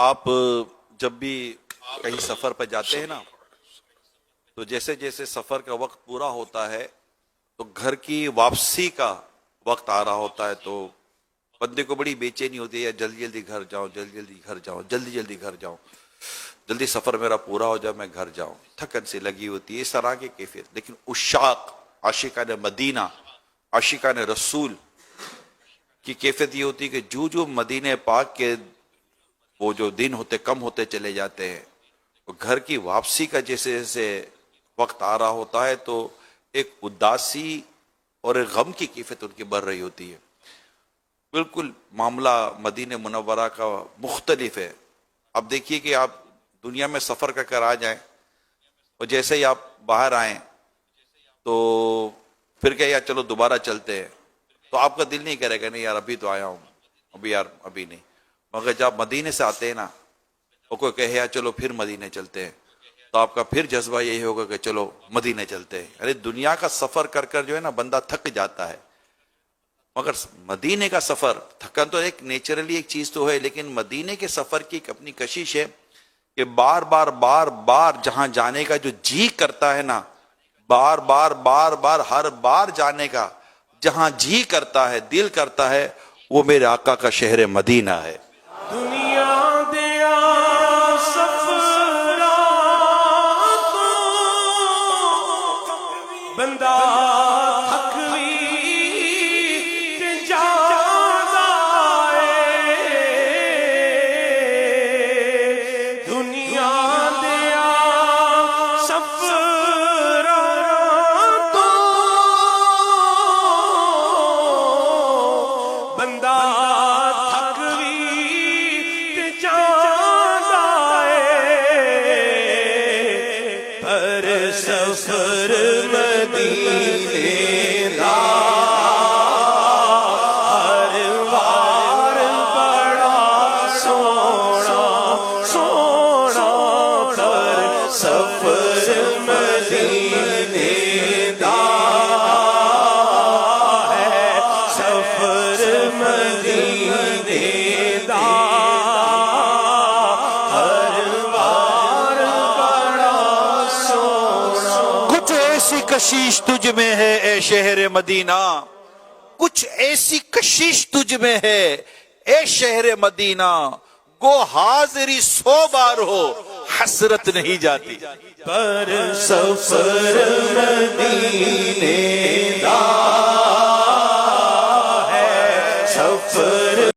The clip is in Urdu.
آپ جب بھی کہیں سفر پہ جاتے ہیں نا تو جیسے جیسے سفر کا وقت پورا ہوتا ہے تو گھر کی واپسی کا وقت آ رہا ہوتا ہے تو بندے کو بڑی بے چینی ہوتی ہے، جلدی جلدی گھر جاؤں، جلدی جلدی گھر جاؤں، جلدی جلدی گھر جاؤں، جلدی سفر میرا پورا ہو جائے میں گھر جاؤں، تھکن سی لگی ہوتی ہے اس طرح کی کیفیت۔ لیکن عشاق، عاشقان مدینہ، عاشقان رسول کی کیفیت یہ ہوتی ہے کہ جو مدینہ پاک کے وہ جو دن ہوتے کم ہوتے چلے جاتے ہیں، گھر کی واپسی کا جیسے جیسے وقت آ رہا ہوتا ہے تو ایک اداسی اور ایک غم کی کیفیت ان کی بڑھ رہی ہوتی ہے۔ بالکل معاملہ مدینہ منورہ کا مختلف ہے۔ اب دیکھیے کہ آپ دنیا میں سفر کر آ جائیں اور جیسے ہی آپ باہر آئیں تو پھر کہ یار چلو دوبارہ چلتے ہیں، تو آپ کا دل نہیں کرے گا نہیں یار ابھی تو آیا ہوں، ابھی نہیں۔ مگر جب مدینے سے آتے ہیں نا اور کوئی کہے یار چلو پھر مدینے چلتے ہیں تو آپ کا پھر جذبہ یہی ہوگا کہ چلو مدینے چلتے ہیں۔ ارے دنیا کا سفر کر جو ہے نا بندہ تھک جاتا ہے، مگر مدینے کا سفر، تھکن تو ایک نیچرلی ایک چیز تو ہے، لیکن مدینے کے سفر کی ایک اپنی کشش ہے کہ بار بار جہاں جانے کا جو جی کرتا ہے نا، بار بار ہر بار جانے کا جہاں جی کرتا ہے، دل کرتا ہے، وہ میرے آقا کا شہر مدینہ ہے۔ دنیا دیا سفرا تو بندہ تھک بھی تے جانا ہے، دنیا دیا سفرا تو بندہ سفر مدینے دا ہر وار بڑا سونا سونا، پر سفر مدینے دا ہے، سفر مدینے دا کشش تجھ میں ہے اے شہر مدینہ، کچھ ایسی کشش تجھ میں ہے اے شہر مدینہ، گو حاضری 100 بار ہو حسرت نہیں جاتی۔ پر سفر مدینے